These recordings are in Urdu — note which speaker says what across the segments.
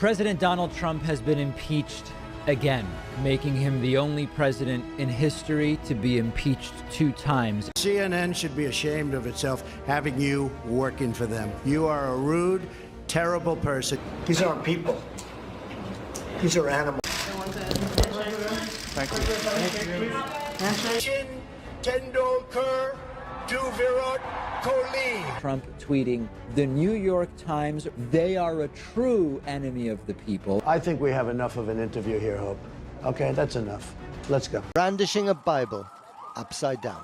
Speaker 1: President Donald Trump has been impeached again, making him the only president in history to be impeached 2 times.
Speaker 2: CNN should be ashamed of itself having you working for them. You are a rude, terrible person.
Speaker 3: These aren't people. These are animals.
Speaker 2: Thank you. Sachin Tendulkar to Virat Kohli.
Speaker 1: Trump tweeting, "The New York Times, they are a true enemy of the people."
Speaker 2: I think we have enough of an interview here, Hope. Okay, that's enough. Let's go.
Speaker 4: Brandishing a Bible upside down.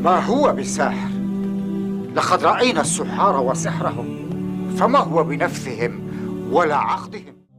Speaker 3: ما هو بالساحر لقد رأينا السحار وسحرهم فما هو بنفسهم ولا عقدهم।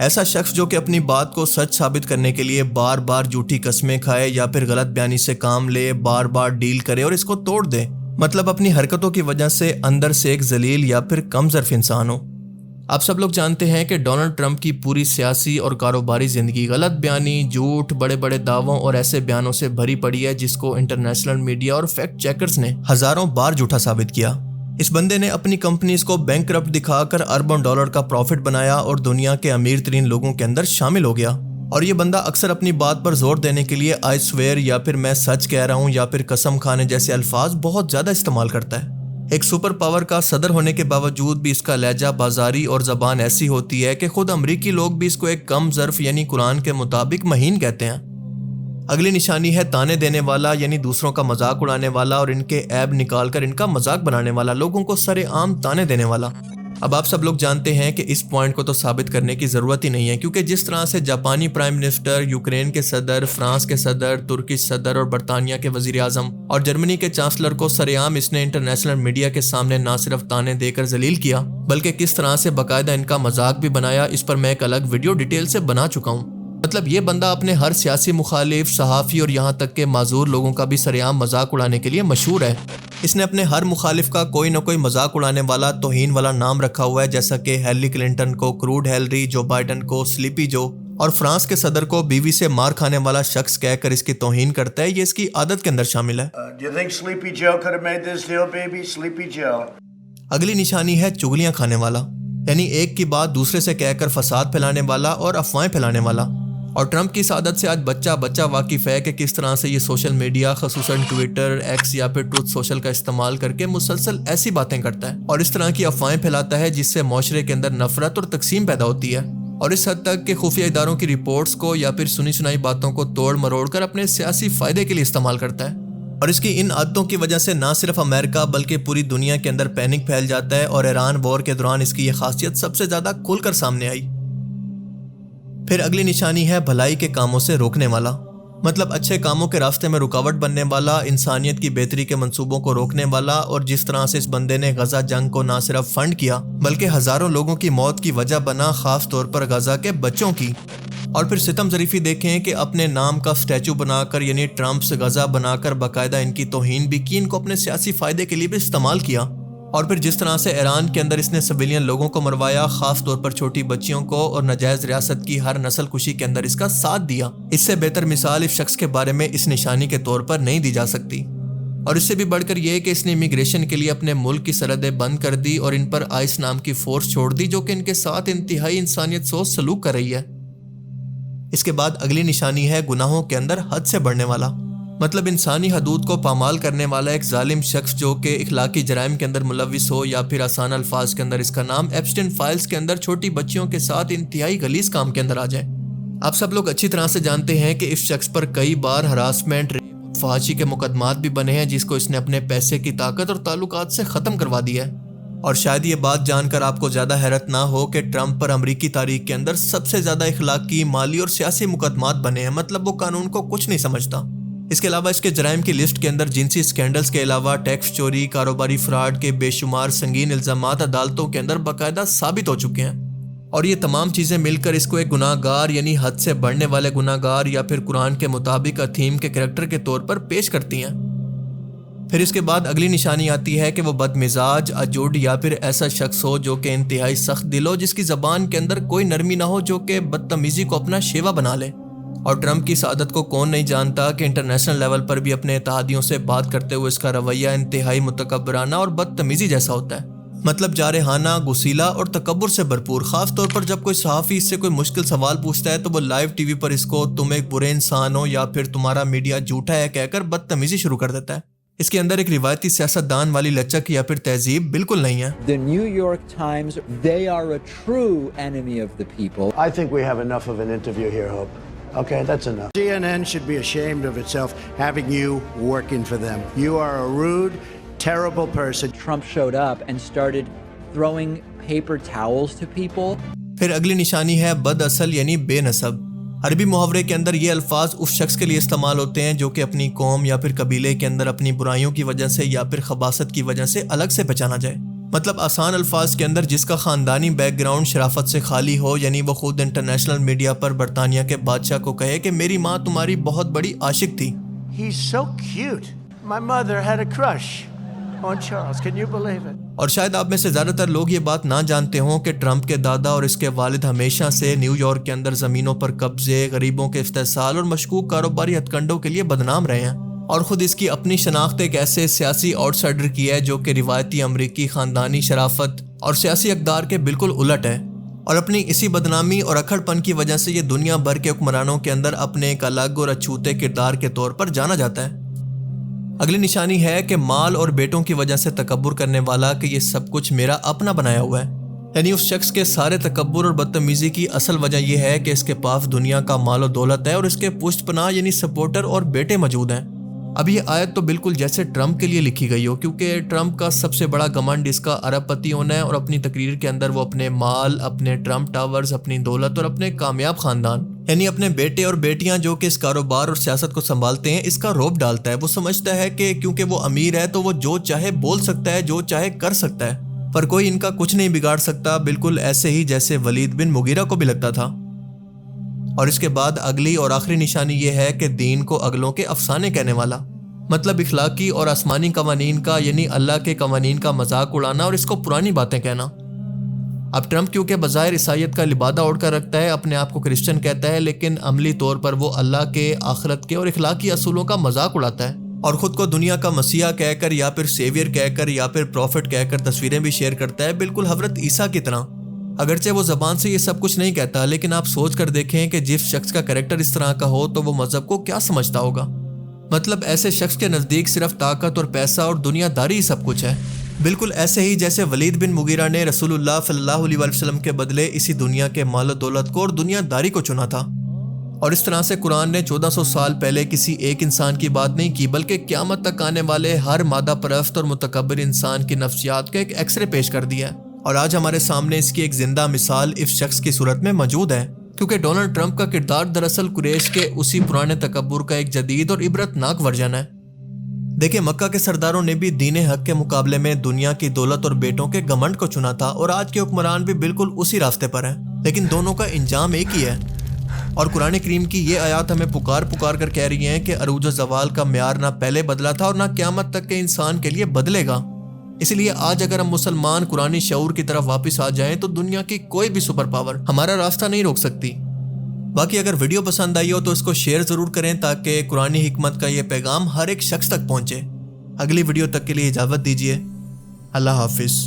Speaker 5: ایسا شخص جو کہ اپنی بات کو سچ ثابت کرنے کے لیے بار بار جھوٹی قسمیں کھائے یا پھر غلط بیانی سے کام لے، بار بار ڈیل کرے اور اس کو توڑ دے، مطلب اپنی حرکتوں کی وجہ سے اندر سے ایک ذلیل یا پھر کم ظرف انسان ہو۔ آپ سب لوگ جانتے ہیں کہ ڈونلڈ ٹرمپ کی پوری سیاسی اور کاروباری زندگی غلط بیانی، جھوٹ، بڑے بڑے دعووں اور ایسے بیانوں سے بھری پڑی ہے جس کو انٹرنیشنل میڈیا اور فیکٹ چیکرز نے ہزاروں بار جھوٹا ثابت کیا۔ اس بندے نے اپنی کمپنیز کو بینک کرپٹ دکھا کر اربوں ڈالر کا پروفٹ بنایا اور دنیا کے امیر ترین لوگوں کے اندر شامل ہو گیا۔ اور یہ بندہ اکثر اپنی بات پر زور دینے کے لیے آئی سویئر یا پھر میں سچ کہہ رہا ہوں یا پھر قسم کھانے جیسے الفاظ بہت زیادہ استعمال کرتا ہے۔ ایک سپر پاور کا صدر ہونے کے باوجود بھی اس کا لہجہ بازاری اور زبان ایسی ہوتی ہے کہ خود امریکی لوگ بھی اس کو ایک کم ظرف یعنی قرآن کے مطابق مہین کہتے ہیں۔ اگلی نشانی ہے تانے دینے والا، یعنی دوسروں کا مذاق اڑانے والا اور ان کے عیب نکال کر ان کا مذاق بنانے والا، لوگوں کو سر عام تانے دینے والا۔ اب آپ سب لوگ جانتے ہیں کہ اس پوائنٹ کو تو ثابت کرنے کی ضرورت ہی نہیں ہے، کیونکہ جس طرح سے جاپانی پرائم منسٹر، یوکرین کے صدر، فرانس کے صدر، ترکش صدر اور برطانیہ کے وزیر اعظم اور جرمنی کے چانسلر کو سر عام اس نے انٹرنیشنل میڈیا کے سامنے نہ صرف تانے دے کر ذلیل کیا بلکہ کس طرح سے باقاعدہ ان کا مذاق بھی بنایا، اس پر میں ایک الگ ویڈیو ڈیٹیل سے بنا چکا ہوں۔ مطلب یہ بندہ اپنے ہر سیاسی مخالف، صحافی اور یہاں تک کہ معذور لوگوں کا بھی سرعام مذاق اڑانے کے لیے مشہور ہے۔ اس نے اپنے ہر مخالف کا کوئی نہ کوئی مذاق اڑانے والا، توہین والا نام رکھا ہوا ہے، جیسا کہ ہیلری کلنٹن کو کروڈ ہیلری، جو بائیڈن کو سلیپی جو، اور فرانس کے صدر کو بیوی سے مار کھانے والا شخص کہہ کر اس کی توہین کرتا ہے۔ یہ اس کی عادت کے اندر شامل ہے۔ اگلی نشانی ہے چغلیاں کھانے والا، یعنی ایک کی بات دوسرے سے کہہ کر فساد پھیلانے والا اور افواہیں پھیلانے والا۔ اور ٹرمپ کی اس عادت سے آج بچہ واقف ہے کہ کس طرح سے یہ سوشل میڈیا، خصوصاً ٹویٹر، ایکس یا پھر ٹروتھ سوشل کا استعمال کر کے مسلسل ایسی باتیں کرتا ہے اور اس طرح کی افواہیں پھیلاتا ہے جس سے معاشرے کے اندر نفرت اور تقسیم پیدا ہوتی ہے، اور اس حد تک کہ خفیہ اداروں کی رپورٹس کو یا پھر سنی سنائی باتوں کو توڑ مروڑ کر اپنے سیاسی فائدے کے لیے استعمال کرتا ہے۔ اور اس کی ان عادتوں کی وجہ سے نہ صرف امریکہ بلکہ پوری دنیا کے اندر پینک پھیل جاتا ہے، اور ایران وار کے دوران اس کی یہ خاصیت سب سے زیادہ کھل کر سامنے آئی۔ پھر اگلی نشانی ہے بھلائی کے کاموں سے روکنے والا، مطلب اچھے کاموں کے راستے میں رکاوٹ بننے والا، انسانیت کی بہتری کے منصوبوں کو روکنے والا۔ اور جس طرح سے اس بندے نے غزہ جنگ کو نہ صرف فنڈ کیا بلکہ ہزاروں لوگوں کی موت کی وجہ بنا، خاص طور پر غزہ کے بچوں کی۔ اور پھر ستم ظریفی دیکھیں کہ اپنے نام کا سٹیچو بنا کر، یعنی ٹرمپس غزہ بنا کر باقاعدہ ان کی توہین بھی کی، ان کو اپنے سیاسی فائدے کے لیے بھی استعمال کیا۔ اور پھر جس طرح سے ایران کے اندر اس نے سویلین لوگوں کو مروایا، خاص طور پر چھوٹی بچیوں کو، اور ناجائز ریاست کی ہر نسل کشی کے اندر اس کا ساتھ دیا۔ اس سے بہتر مثال اس شخص کے بارے میں اس نشانی کے طور پر نہیں دی جا سکتی۔ اور اس سے بھی بڑھ کر یہ کہ اس نے امیگریشن کے لیے اپنے ملک کی سرحدیں بند کر دی اور ان پر آئس نام کی فورس چھوڑ دی جو کہ ان کے ساتھ انتہائی انسانیت سوز سلوک کر رہی ہے۔ اس کے بعد اگلی نشانی ہے گناہوں کے اندر حد سے بڑھنے والا، مطلب انسانی حدود کو پامال کرنے والا ایک ظالم شخص جو کہ اخلاقی جرائم کے اندر ملوث ہو، یا پھر آسان الفاظ کے اندر اس کا نام ایپسٹین فائلز کے اندر چھوٹی بچیوں کے ساتھ انتہائی غلیظ کام کے اندر آ جائے۔ آپ سب لوگ اچھی طرح سے جانتے ہیں کہ اس شخص پر کئی بار ہراسمنٹ، ریپ، فحاشی کے مقدمات بھی بنے ہیں جس کو اس نے اپنے پیسے کی طاقت اور تعلقات سے ختم کروا دیا ہے۔ اور شاید یہ بات جان کر آپ کو زیادہ حیرت نہ ہو کہ ٹرمپ پر امریکی تاریخ کے اندر سب سے زیادہ اخلاقی، مالی اور سیاسی مقدمات بنے ہیں، مطلب وہ قانون کو کچھ نہیں سمجھتا۔ اس کے علاوہ اس کے جرائم کی لسٹ کے اندر جنسی سکینڈلز کے علاوہ ٹیکس چوری، کاروباری فراڈ کے بے شمار سنگین الزامات عدالتوں کے اندر باقاعدہ ثابت ہو چکے ہیں، اور یہ تمام چیزیں مل کر اس کو ایک گناہ گار، یعنی حد سے بڑھنے والے گناہ گار، یا پھر قرآن کے مطابق اتھیم کے کریکٹر کے طور پر پیش کرتی ہیں۔ پھر اس کے بعد اگلی نشانی آتی ہے کہ وہ بد مزاج، اجوڈ یا پھر ایسا شخص ہو جو کہ انتہائی سخت دل ہو، جس کی زبان کے اندر کوئی نرمی نہ ہو، جو کہ بدتمیزی کو اپنا شیوا بنا لے۔ اور ٹرمپ کی اس عادت کو کون نہیں جانتا کہ انٹرنیشنل لیول پر بھی اپنے اتحادیوں سے بات کرتے ہوئے اس کا رویہ انتہائی متکبرانہ اور بدتمیزی جیسا ہوتا ہے، مطلب جارحانہ، غسیلہ اور تکبر سے بھرپور۔ خاص طور پر جب کوئی صحافی اس سے کوئی مشکل سوال پوچھتا ہے تو وہ لائیو ٹی وی پر اس کو تم ایک برے انسان ہو یا پھر تمہارا میڈیا جھوٹا ہے کہہ کر بدتمیزی شروع کر دیتا ہے۔ اس کے اندر ایک روایتی سیاستدان والی لچک یا پھر تہذیب بالکل نہیں ہے۔
Speaker 1: The New York Times, they are a true enemy of the people.
Speaker 2: I think we have enough of an interview here, Hope. Okay, that's enough. CNN should be ashamed of itself having you working for them. You are a rude, terrible person.
Speaker 1: Trump showed up and started throwing paper towels to people.
Speaker 5: پھر اگلی نشانی ہے بد اصل یعنی بے نسب۔ عربی محاورے کے اندر یہ الفاظ اس شخص کے لیے استعمال ہوتے ہیں جو کہ اپنی قوم یا پھر قبیلے کے اندر اپنی برائیوں کی وجہ سے یا پھر خباثت کی وجہ سے الگ سے پہچانا جائے، مطلب آسان الفاظ کے اندر جس کا خاندانی بیک گراؤنڈ شرافت سے خالی ہو، یعنی وہ خود انٹرنیشنل میڈیا پر برطانیہ کے بادشاہ کو کہے کہ میری ماں تمہاری بہت بڑی عاشق تھی.
Speaker 2: He's so cute. My mother had a crush on Charles. Can you believe it?
Speaker 5: اور شاید آپ میں سے زیادہ تر لوگ یہ بات نہ جانتے ہوں کہ ٹرمپ کے دادا اور اس کے والد ہمیشہ سے نیو یارک کے اندر زمینوں پر قبضے، غریبوں کے استحصال اور مشکوک کاروباری ہتھ کنڈوں کے لیے بدنام رہے ہیں، اور خود اس کی اپنی شناخت ایک ایسے سیاسی آؤٹ سائڈر کی ہے جو کہ روایتی امریکی خاندانی شرافت اور سیاسی اقدار کے بالکل الٹ ہے، اور اپنی اسی بدنامی اور اکھڑ پن کی وجہ سے یہ دنیا بھر کے حکمرانوں کے اندر اپنے ایک الگ اور اچھوتے کردار کے طور پر جانا جاتا ہے. اگلی نشانی ہے کہ مال اور بیٹوں کی وجہ سے تکبر کرنے والا کہ یہ سب کچھ میرا اپنا بنایا ہوا ہے. یعنی اس شخص کے سارے تکبر اور بدتمیزی کی اصل وجہ یہ ہے کہ اس کے پاس دنیا کا مال و دولت ہے اور اس کے پشت پناہ یعنی سپورٹر اور بیٹے موجود ہیں. اب یہ آیت تو بالکل جیسے ٹرمپ کے لیے لکھی گئی ہو، کیونکہ ٹرمپ کا سب سے بڑا گھمنڈ اس کا ارب پتی ہونا ہے، اور اپنی تقریر کے اندر وہ اپنے مال، اپنے ٹرمپ ٹاورز، اپنی دولت اور اپنے کامیاب خاندان یعنی اپنے بیٹے اور بیٹیاں جو کہ اس کاروبار اور سیاست کو سنبھالتے ہیں اس کا روب ڈالتا ہے. وہ سمجھتا ہے کہ کیونکہ وہ امیر ہے تو وہ جو چاہے بول سکتا ہے، جو چاہے کر سکتا ہے، پر کوئی ان کا کچھ نہیں بگاڑ سکتا، بالکل ایسے ہی جیسے ولید بن مغیرہ کو بھی لگتا تھا. اور اس کے بعد اگلی اور آخری نشانی یہ ہے کہ دین کو اگلوں کے افسانے کہنے والا، مطلب اخلاقی اور آسمانی قوانین کا یعنی اللہ کے قوانین کا مذاق اڑانا اور اس کو پرانی باتیں کہنا. اب ٹرمپ کیونکہ بظاہر عیسائیت کا لبادہ اوڑھ کر رکھتا ہے، اپنے آپ کو کرسچن کہتا ہے، لیکن عملی طور پر وہ اللہ کے، آخرت کے اور اخلاقی اصولوں کا مذاق اڑاتا ہے، اور خود کو دنیا کا مسیحا کہہ کر یا پھر سیویئر کہہ کر یا پھر پروفٹ کہہ کر تصویریں بھی شیئر کرتا ہے، بالکل حضرت عیسیٰ کی طرح. اگرچہ وہ زبان سے یہ سب کچھ نہیں کہتا، لیکن آپ سوچ کر دیکھیں کہ جس شخص کا کریکٹر اس طرح کا ہو تو وہ مذہب کو کیا سمجھتا ہوگا. مطلب ایسے شخص کے نزدیک صرف طاقت اور پیسہ اور دنیا داری سب کچھ ہے، بالکل ایسے ہی جیسے ولید بن مغیرہ نے رسول اللہ صلی اللہ علیہ وسلم کے بدلے اسی دنیا کے مال و دولت کو اور دنیا داری کو چنا تھا. اور اس طرح سے قرآن نے 1400 سال پہلے کسی ایک انسان کی بات نہیں کی، بلکہ قیامت تک آنے والے ہر مادہ پرست اور متکبر انسان کی نفسیات کا ایک ایکس رے پیش کر دیا ہے. اور آج ہمارے سامنے اس کی ایک زندہ مثال اس شخص کی صورت میں موجود ہے، کیونکہ ڈونلڈ ٹرمپ کا کردار دراصل قریش کے اسی پرانے تکبر کا ایک جدید اور عبرتناک ورژن ہے. دیکھیں، مکہ کے سرداروں نے بھی دین حق کے مقابلے میں دنیا کی دولت اور بیٹوں کے گھمنڈ کو چنا تھا، اور آج کے حکمران بھی بالکل اسی راستے پر ہیں، لیکن دونوں کا انجام ایک ہی ہے. اور قرآن کریم کی یہ آیات ہمیں پکار پکار کر کہہ رہی ہیں کہ عروج و زوال کا معیار نہ پہلے بدلا تھا اور نہ قیامت تک کے انسان کے لیے بدلے گا. اس لیے آج اگر ہم مسلمان قرآنی شعور کی طرف واپس آ جائیں تو دنیا کی کوئی بھی سپر پاور ہمارا راستہ نہیں روک سکتی. باقی اگر ویڈیو پسند آئی ہو تو اس کو شیئر ضرور کریں تاکہ قرآنی حکمت کا یہ پیغام ہر ایک شخص تک پہنچے. اگلی ویڈیو تک کے لیے اجازت دیجیے. اللہ حافظ.